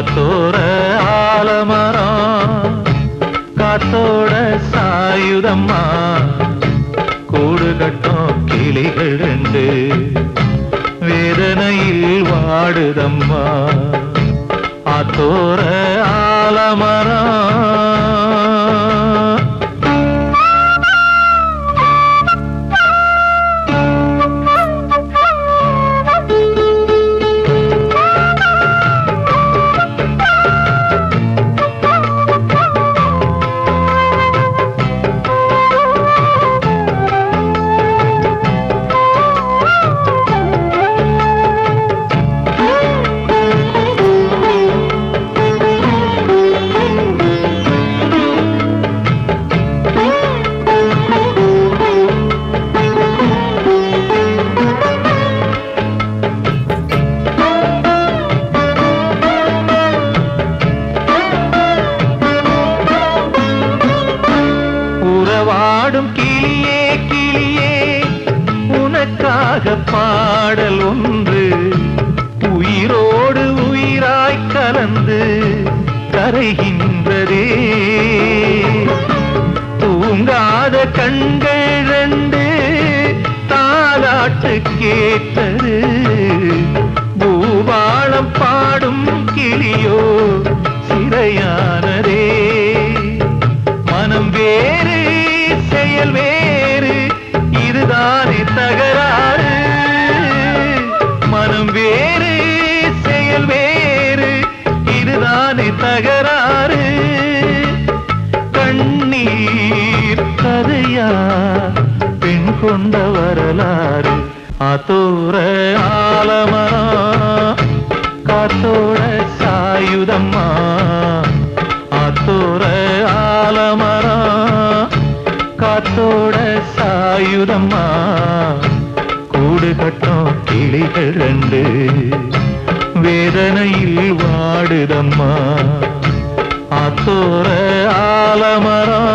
ஆத்தோர ஆலமரம் காத்தோட சாயுதம்மா கூடு கட்டும் கிளிகள் ரெண்டு வேதனையில் வாடுதம்மா ஆத்தோர ஆலமரம் கிளியே கிளியே உனக்காக பாடல் ஒன்று உயிரோடு உயிராய் கலந்து கரைகின்றதே தூங்காத கண்கள் ரெண்டு தாலாட்டு கேட்டது பூபாளம் பாடும் கிளியோ சிறையானதே மனம் வேறு செயல் வேறு இதுதானே தகராறு மனம் வேறு செயல் வேறு இதுதானே தகராறு கண்ணீர் கதையா பெண் கொண்ட வரலாறு ஆத்தோர ஆலமரம் காத்தோட சாயுதம்மா ஆத்தோர ஆலமரம் காத்தோட சாயுதம்மா கூடு கட்டும் கிளிகள் ரெண்டு வேதனையில் வாடுதம்மா ஆத்தோர ஆலமரம்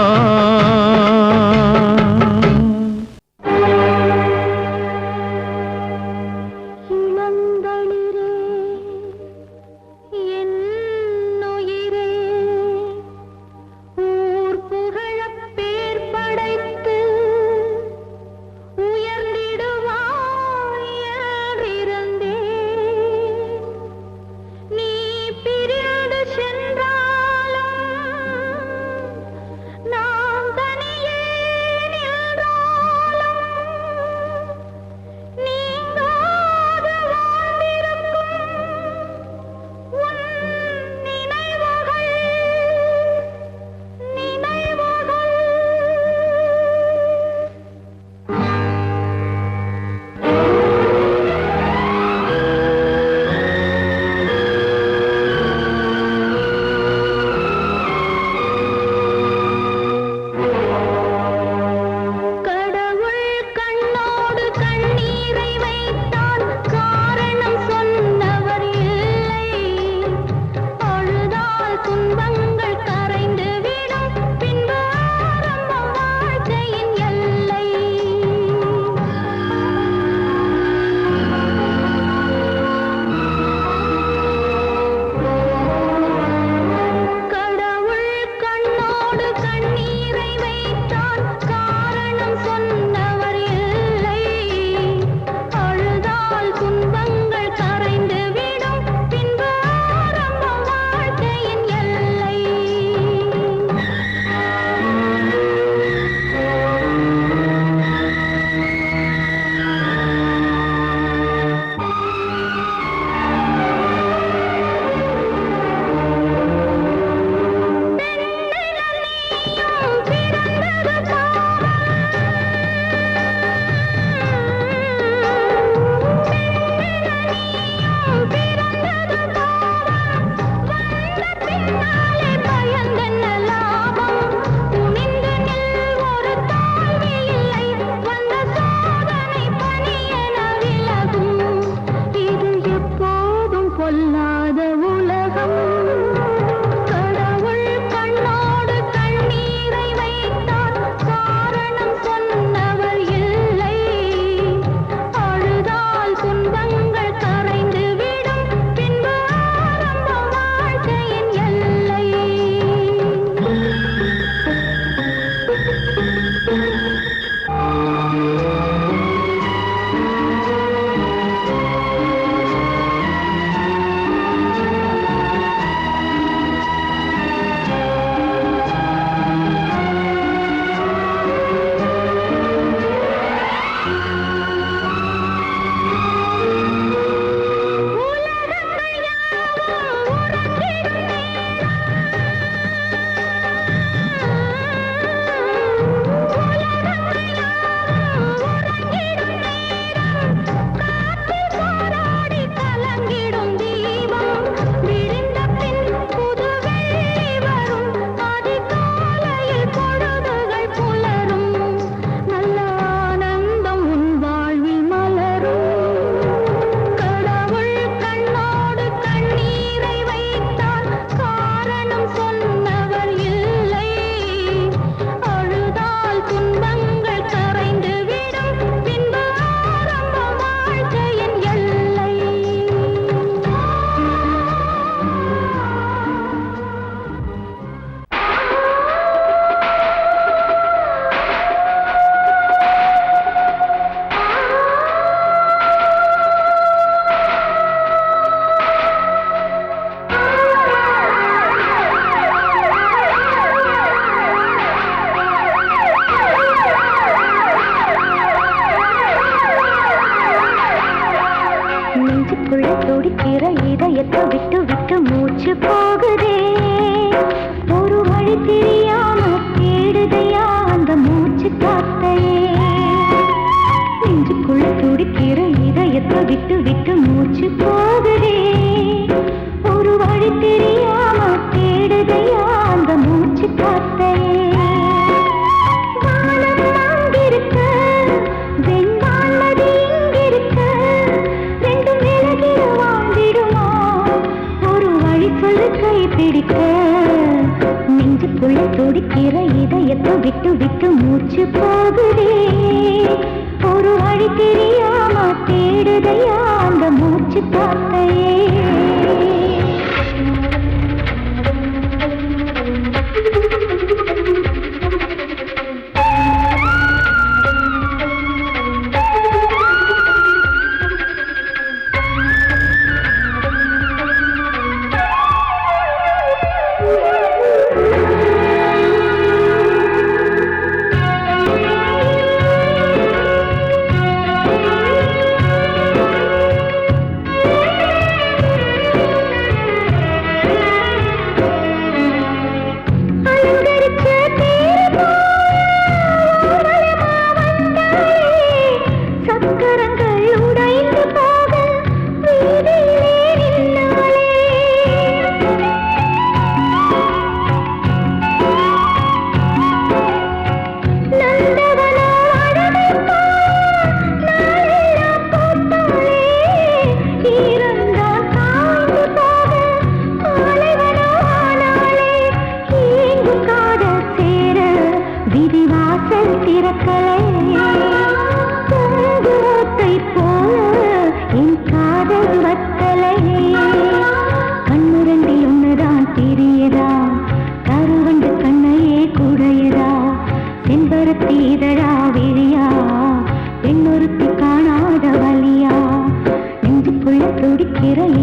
சென்றாலும் நாம் தனியே இதயத்தை விட்டு விட்டு மூச்சு போகுதே ஒரு வழி தெரியாம தேடுதையா அந்த மூச்சு காத்தையே நெஞ்சுக்குள்ள துடிக்கிற இதயத்தை விட்டு விட்டு மூச்சு போகுதே ஒரு வழி தெரியாம தேடுதையா அந்த மூச்சு காத்தையே நெஞ்சுக்குள்ள துடிக்கிற இதயத்தை விட்டு விட்டு மூச்சு போகுதே ஒரு வழி தெரியாம தேடுதையா அந்த மூச்சு காத்தையே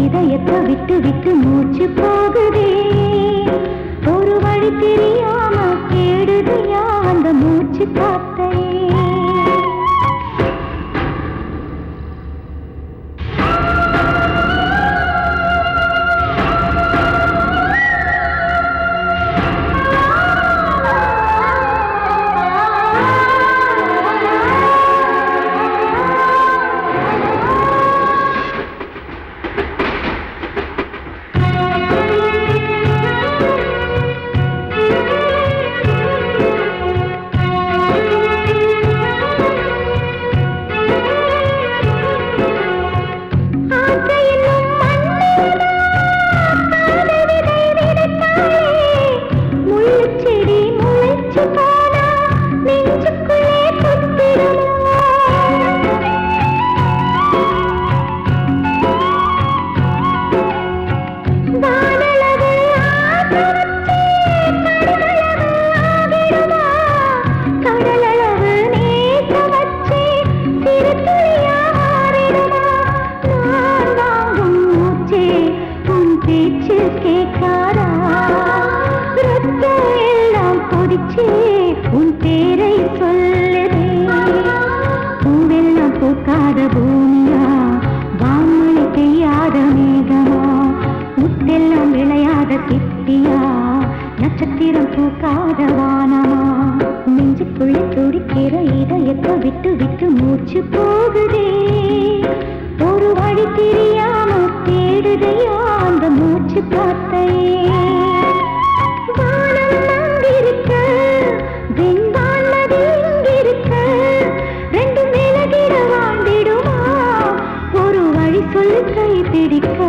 இதயத்தை விட்டு விட்டு மூச்சு போகுதே ஒரு வழி தெரியாம தேடுதையா அந்த மூச்சு காத்தையே உன் பேரை சொல்லுதே பூவெல்லாம் பூக்காத பூமியா வான்மழை பெய்யாத மேகமா முத்தெல்லாம் விளையாத சிப்பியா நட்சத்திரம் பூக்காத வானமா நெஞ்சுக்குள்ள துடிக்கிற இதயத்தை விட்டு விட்டு மூச்சு போகுதே ஒரு வழி தெரியாம தேடுதையா அந்த மூச்சு காத்தையே கை பிடிக்க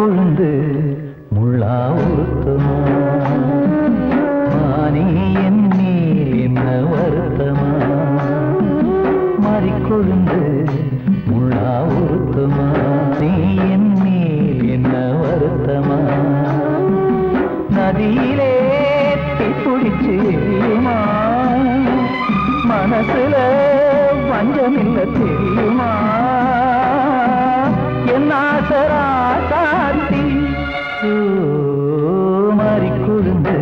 கொழுந்து முள்ளா உருத்தமா மானே என் மேல் என்ன வருத்தமா மாறி கொழுந்து முள்ளா உருத்தமா நீ என் மேல் என்ன வருத்தமா நதியிலே பிடிச்சு எரியுமா மனசுல வஞ்சமில்ல தெரியுமா என் ஆசரா சாந்தி மாறி கொழுந்து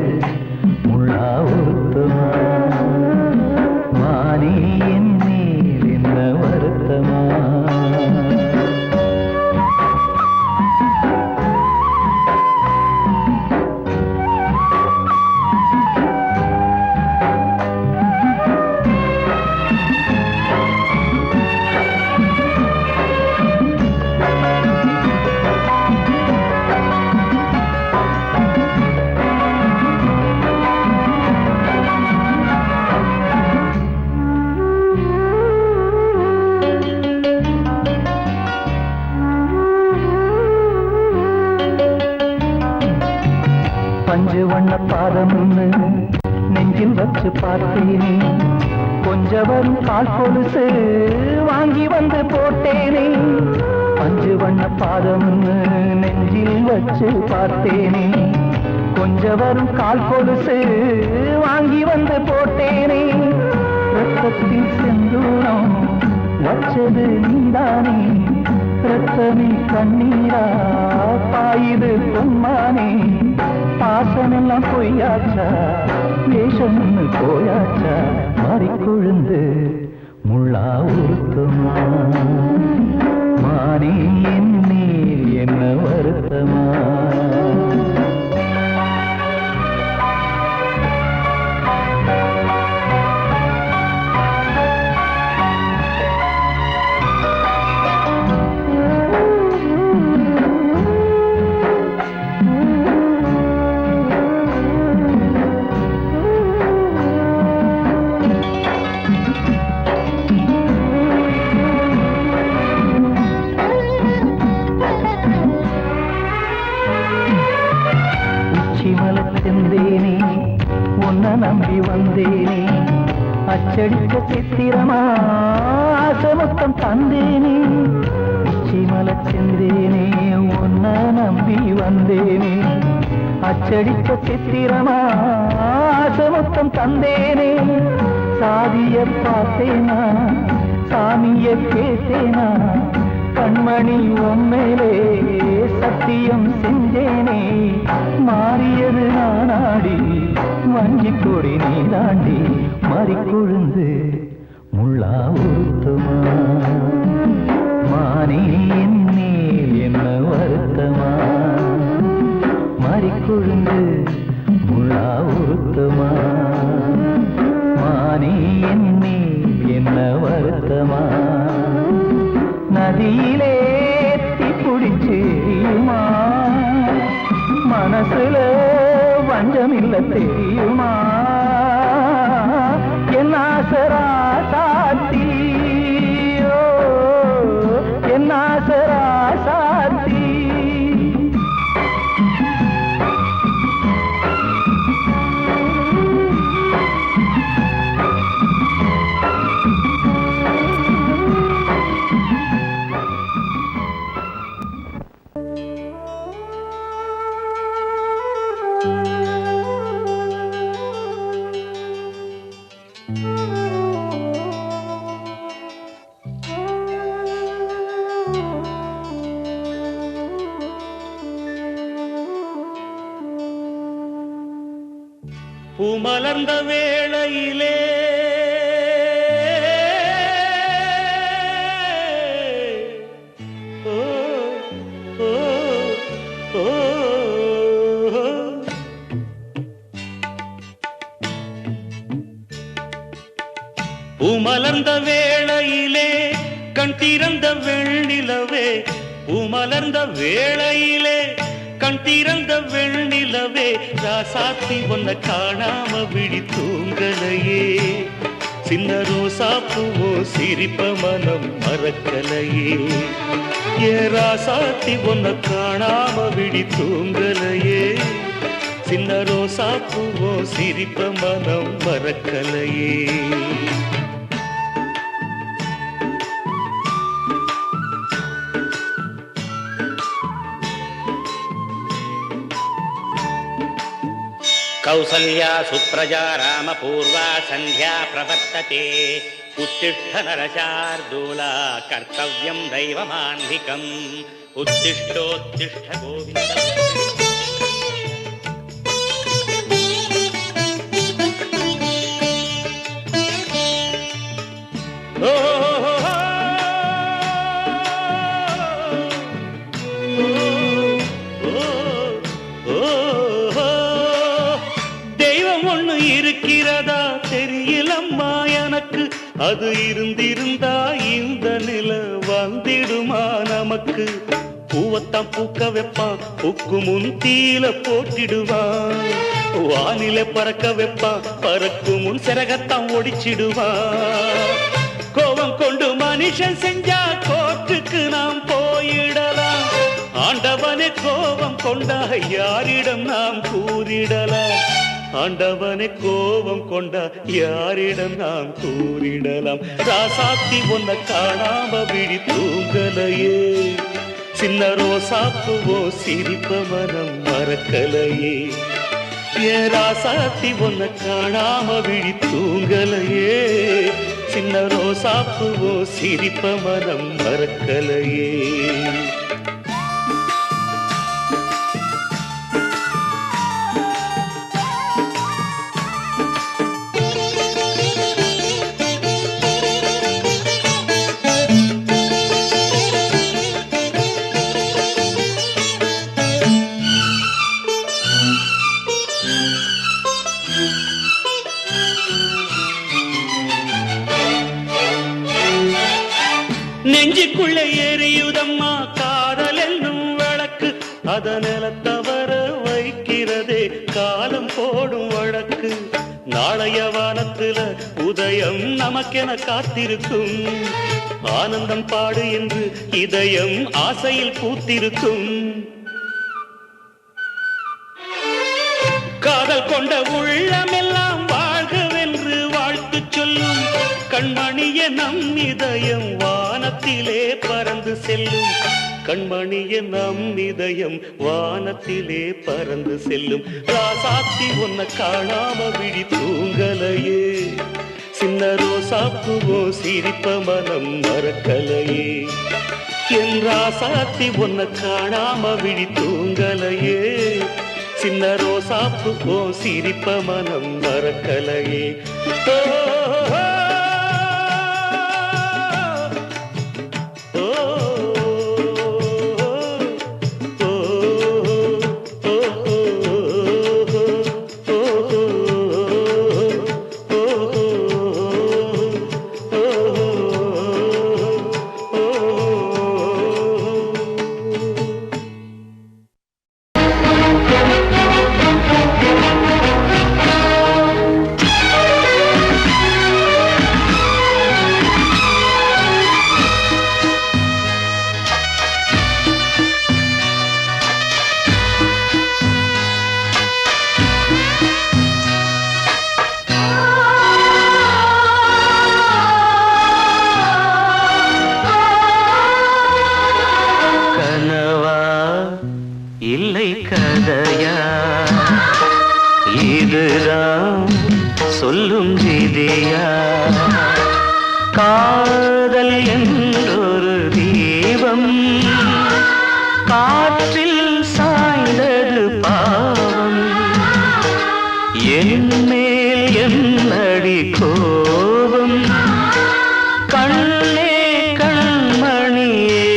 முள்ளா உருத்தமா மானே என் மேல் என்ன வருத்தமா பஞ்சு வண்ண பாதம்னு நெஞ்சில் வச்சு பார்த்தேனே கொஞ்சம் வரும் கால் கொலுசு வாங்கி வந்து போட்டேனே பஞ்சு வண்ண பாதம்னு நெஞ்சில் வச்சு பார்த்தேனே கொஞ்சம் வரும் கால் கொலுசு வாங்கி வந்து போட்டேனே ரத்தத்தில் செந்தூரம் வச்சது நீதானே ரத்தமே கண்ணீரா பாயுது பொம்மானே பாசமெல்லாம் பொய்யாச்சா வேஷம்னு போயாச்சா மாறி கொழுந்து முள்ளா உருத்தமா மானே என் மேல் என்ன வருத்தமா செந்தேனே உன்னை நம்பி வந்தேனே அச்சடிக்க சித்திரமா ஆசமொத்தம் தந்தேனே உச்சிமல செந்தேனே உன்னை நம்பி வந்தேனே அச்சடிக்க சித்திரமா ஆசமொத்தம் தந்தேனே சாதிய பார்த்தேனா சாமிய கேட்டேனா கண்மணி உம்மேலே சத்தியம் செஞ்சேனே மாறியது நானாடி வஞ்சி கொடி நீ தாண்டி மாறி கொழுந்து முள்ளா உருத்தமா மானே என் மேல் என்ன வருத்தமா மாறி கொழுந்து முள்ளா உருத்தமா மானே என் மேல் என்ன வருத்தமா நதியிலே பிடிச்சு எரியுமா மனசுல வஞ்சமில்ல தெரியுமா என் ஆசரா சாத்தி என் ஆசரா சாத்தி பூமலர்ந்த வேளையிலே பூமலர்ந்த வேளையிலே கண் திறந்த வெண்ணிலவே பூமலர்ந்த வேளையிலே கண் திறந்த வெண்ணிலவே ராசாத்தி ஒன்ன காணாம விழி தூங்கலையே சின்ன ரோசா பூவோ சிரிப்ப மனம் மறக்கலையே ஏராசாத்தி ஒன்ன காணாம விழி தூங்கலையே சின்ன ரோசா பூவோ சிரிப்ப மனம் மறக்கலையே कौसल्या सुप्रजा रामपूर्वा सन्ध्या प्रवर्तते उत्तिष्ठ नरशार्दूला कर्तव्यं दैवमान्धिकम् उत्तिष्ठोत्तिष्ठ गोविन्द இருக்கிறதா தெரியலம்மா எனக்கு அது இருந்திருந்தா இந்த நில வந்திடுமா நமக்கு பூவத்தான் பூக்க வைப்பான் பூக்கு முன் தீல போட்டிடுவான் வானில பறக்க வைப்பான் பறக்கும் முன் சிறகத்தான் ஒடிச்சிடுவான் கோபம் கொண்டு மனுஷன் செஞ்சா கோட்டுக்கு நாம் போயிடலாம் ஆண்டவனே கோபம் கொண்டா யாரிடம் நாம் கூறிடலாம் ஆண்டவனை கோபம் கொண்டா யாரிடம் நாம் கூறிடலாம் ராசாத்தி ஒன்ன காணாம விழி தூங்கலையே சின்ன ரோசாப்புவோ சிரிப்ப மனம் மறக்கலையே ஏன் ராசாத்தி ஒன்ன காணாம விழி தூங்கலையே சின்ன ரோசாப்புவோ சிரிப்ப மனம் மறக்கலையே நெஞ்சுக்குள்ளே எரியுதம்மா காதல் என்னும் வழக்கு அத நிலத்தவர வைக்கிறதே காலம் போடும் வழக்கு நாளைய வானத்துல உதயம் நமக்கென காத்திருக்கும் ஆனந்தம் பாடு என்று இதயம் ஆசையில் பூத்திருக்கும் காதல் கொண்ட உள்ளமெல்லாம் வாழ்கவென்று வாழ்த்து சொல்லும் கண்மணிய நம் இதயம் வானத்திலே பறந்து செல்லும் கண்மணிய நம் இதயம் வானத்திலே பறந்து செல்லும் ராசாத்தி ஒன்ன காணாம விழி தூங்கலையே சின்ன ரோசாப்புவோ சிரிப்ப மனம் மறக்கலையே என் ராசாத்தி ஒன்ன காணாம விழி தூங்கலையே சின்ன ரோசாப்புவோ சிரிப்ப மனம் மறக்கலையே சொல்லும் விதியா காதல் என்றொரு தீபம் காற்றில் சாய்ந்தது பாவம் என் மேல் என்னடி கோபம் கண்ணே கண்மணியே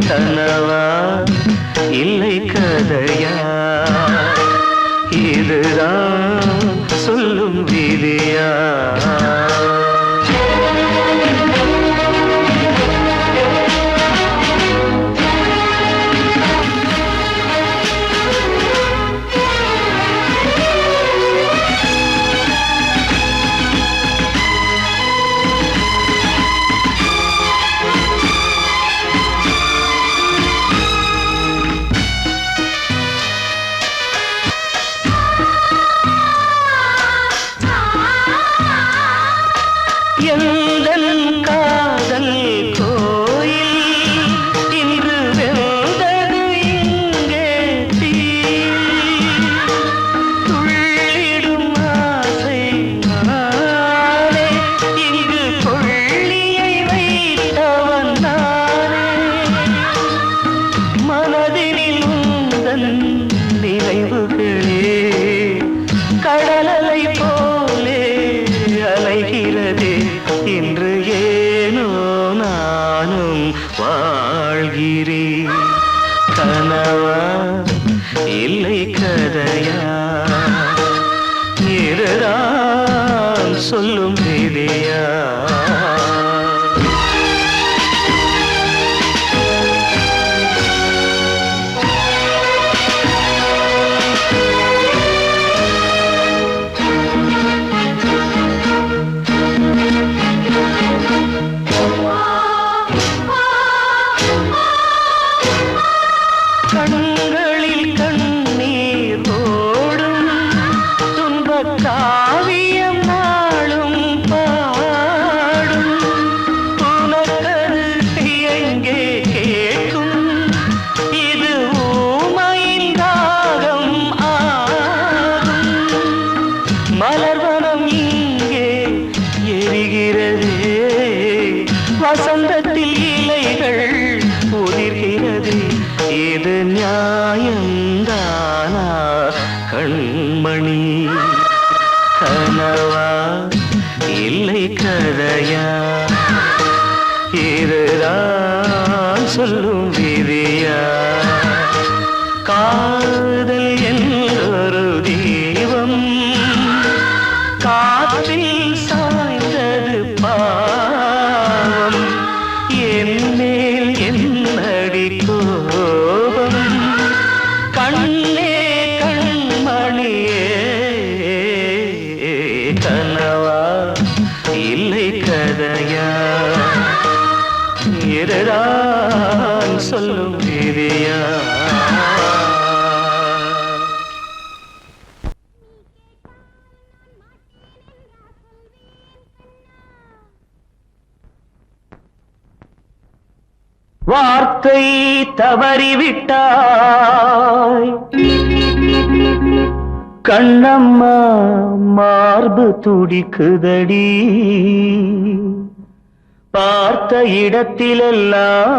கனவா இல்லை கதையா இதுதான் சொல்லும் விதியா அலை போலே அலைகிறதே இன்று ஏனோ நானும் வாழ்கிறேன். கனவா இல்லை கதையா இதுதான் சொல்லும் விதியா? கண்களில் கண்ணீர் ஓடும் துன்பக் காவியம் நாளும் பாடும். உனக்கது எங்கே கேட்கும்? இது ஊமையின் தாகம் ஆகும். மலர்வனம் இங்கே எரிகிறதே, வசந்தத்தில் இலைகள் உதிர்கிறது. இது நியாயந்தானா கண்மணி? கனவா இல்லை கதையா இதுதான் சொல்லும் விதியா? காதல் என்றொரு தீபம் காற்றில் சாய்ந்தது பாவம். என் மேல் என்னடி கோபம்? கண்ணே கண்மணியே கனவா இல்லை கதையா இதுதான் சொல்லும் விதியா? வார்த்தை தவறிவிட்டாய் கண்ணம்மா, மார்பு துடிக்குதடி. பார்த்த இடத்திலெல்லாம்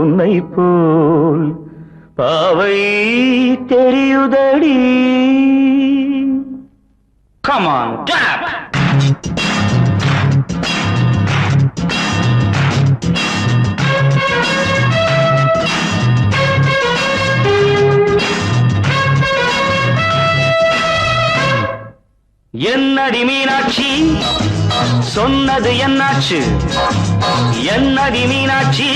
உன்னை போல் பாவை தெரியுதடி. Come on, tap! என்னடி மீனாட்சி சொன்னது என்னாச்சு? என்னடி மீனாட்சி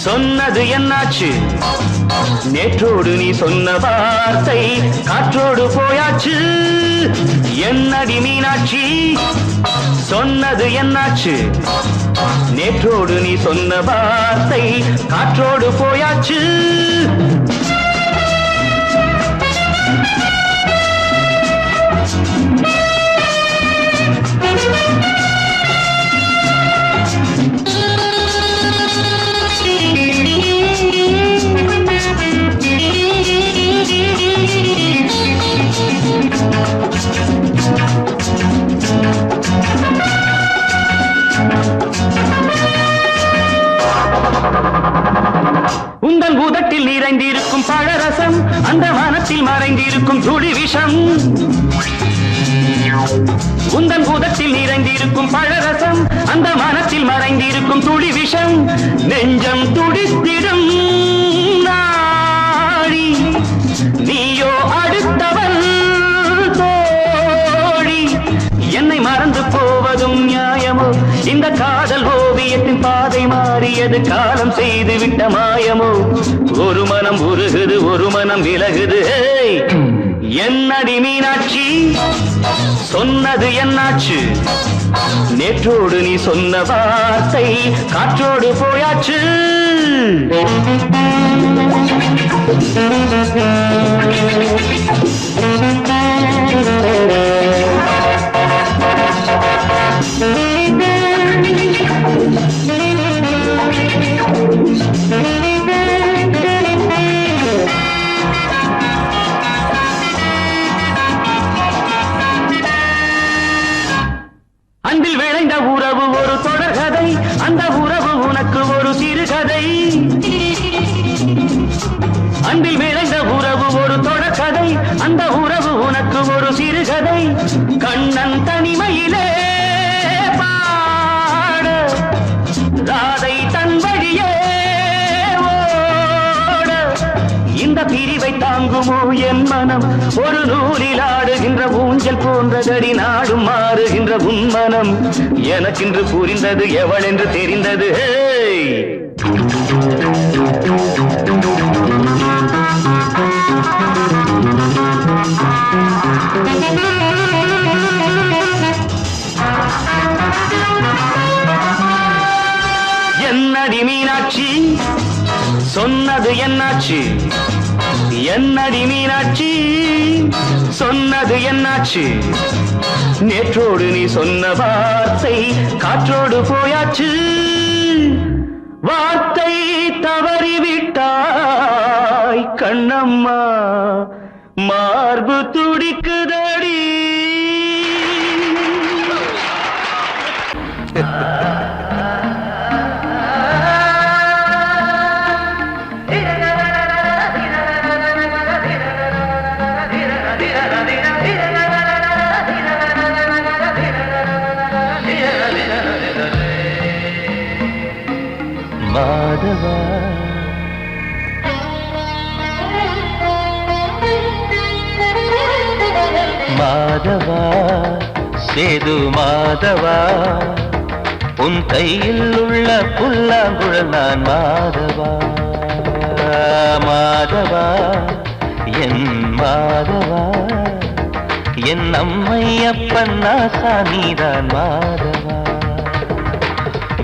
சொன்னது என்னாச்சு? நேற்றோடு நீ சொன்ன வார்த்தை காற்றோடு போயாச்சு. என்னடி மீனாட்சி சொன்னது என்னாச்சு? நேற்றோடு நீ சொன்ன வார்த்தை காற்றோடு போயாச்சு. உந்தன் பூதத்தில் நிறைந்திருக்கும் பழரசம் அந்த வானத்தில் மறைந்திருக்கும் துளி விஷம். உந்தன் பூதத்தில் நிறைந்திருக்கும் பழரசம் அந்த வானத்தில் மறைந்திருக்கும் துளி விஷம். நெஞ்சம் துடித்திடும் நாடி நீயோ அடுத்தவன் தோழி. என்னை மறந்து போவதும் நியாயமோ? இந்த காதல் ஓவியத்தின் பாதை மாறியது காலம் செய்து விட்ட மாயமோ? ஒரு மனம் உருகுது ஒரு மனம் விலகுது. என்னடி மீனாட்சி சொன்னது என்னாச்சு? நேற்றோடு நீ சொன்ன வார்த்தை காற்றோடு போயாச்சு. அன்பில் விளைந்த உறவு ஒரு தொடர்கதை, அந்த உறவு உனக்கு ஒரு சிறுகதை. அன்பில் விளைந்த உறவு ஒரு தொடர்கதை, அந்த உறவு உனக்கு ஒரு கதை கண்ணன் தனிமையிலே பாட ராதை தன் வழியே ஓட இந்த பிரிவை தாங்குமோ என் மனம் ஒரு நூலில் ஆடுகின்ற ஊஞ்சல் போன்றதடி நாடும் மாறுகின்ற உன்மனம் எனக்கென்று புரிந்தது எவள் என்று தெரிந்தது என்னடி மீனாட்சி சொன்னது என்னாச்சு என்னடி மீனாட்சி சொன்னது என்னாச்சு நேற்றோடு நீ சொன்ன வார்த்தை காற்றோடு போயாச்சு வார்த்தை தவறிவிட்டாய் கண்ணம்மா மார்பு துடிக்குதடி மாதவா மாதவா சேது மாதவா உன் கையில் உள்ள புல்லாங்குழல் நான் மாதவா மாதவா என் மாதவா என் அம்மையப்பன் நாசா நீதான் மாதவா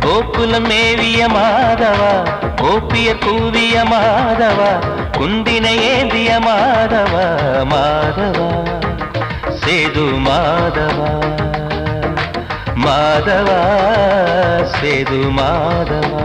கோகுலம் மேவிய மாதவா கோப்பிய கூவிய மாதவா குந்தினை ஏந்திய மாதவா மாதவா சேது மாதவா மாதவா சேது மாதவா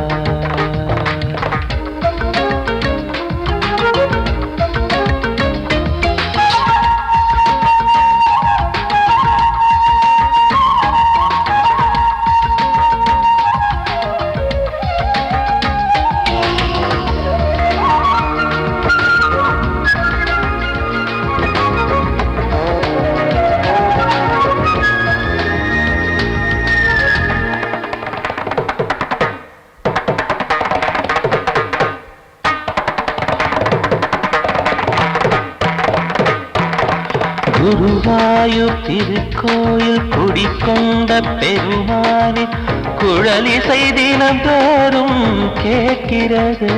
குருவாயூர் திருக்கோயில் குடிக்கொண்ட பெருமானி குழலிசை தினந்தோறும் கேட்கிறது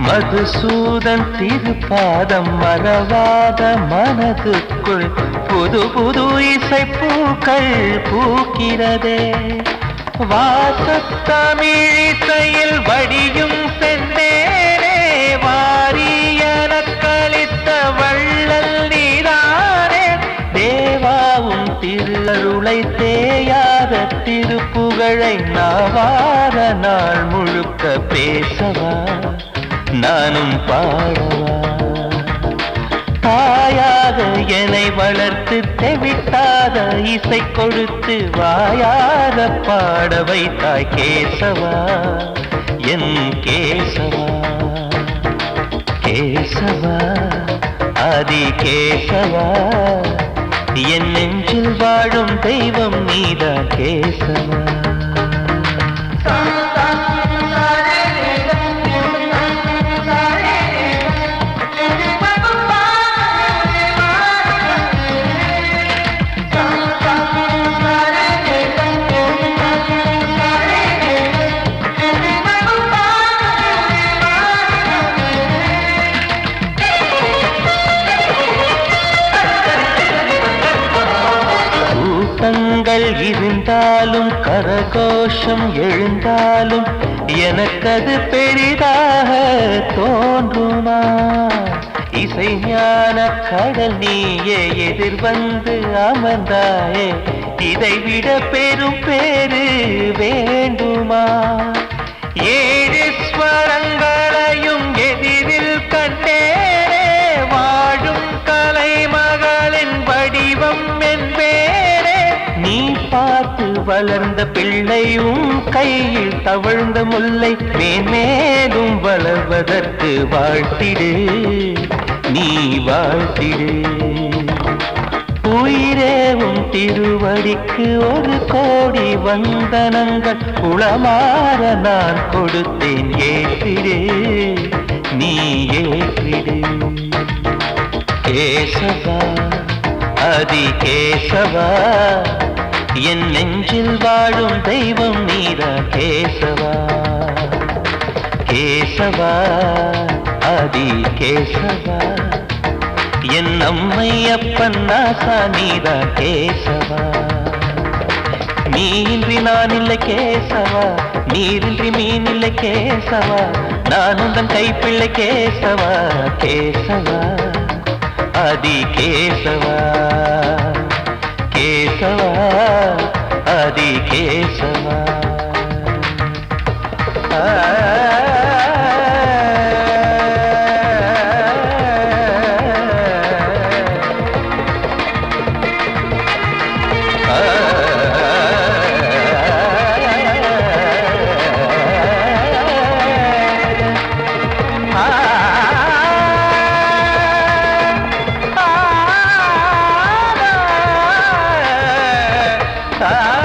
மதுசூதன் திருப்பாதம் மறவாத மனதுக்குள் புது புது இசை பூக்கள் பூக்கிறதே வாசத்தமிழிசையில் வடியும் செந்தேனே வாரியன கழித்த வள்ளல் நீதானே தேவாவும் திருஅருளை தேயாத திருப்புகழை நாவார நாள் முழுக்க பேசவா நானும் பாடவா தாயாக என்னை வளர்த்து தெவிட்டாத இசை கொடுத்து வாயாத பாட வைத்தாய் கேசவா என் கேசவா கேசவா ஆதி கேசவா என் நெஞ்சில் வாழும் தெய்வம் நீதான் கேசவா இருந்தாலும் கரகோஷம் எழுந்தாலும் எனக்கது பெரிதாக தோன்றுமா இசை ஞான கடல் நீயே எதிர்வந்து அமர்ந்தாயே இதைவிட பெரும் பேரு வேண்டுமா ஏழு ஸ்வரங்களையும் எதிரில் கண்டேனே வாழும் கலைமகளின் வடிவம் என்பேனே நீ பார்த்து வளர்ந்த பிள்ளையும் கையில் தவழ்ந்த முல்லை மேன்மேலும் வளர்வதற்கு வாழ்த்திடு நீ வாழ்த்திடு உயிரே உன் திருவடிக்கு ஒரு கோடி வந்தனங்கள் உளமாற நான் கொடுத்தேன் ஏற்றிடே நீ ஏற்றிடே கேசவா அதி கேசவா என் நெஞ்சில் வாழும் தெய்வம் நீரா கேசவா கேசவா அதி கேசவா என் அம்மை அப்பன் நாசா நீரா கேசவா நீன்றி நான் இல்லை கேசவா நீரின்றி மீன் இல்லை கேசவா நான் உந்தன் கைப்பிள்ளை கேசவா கேசவா அதி கேசவா கேசவா அதி கேசவா Ah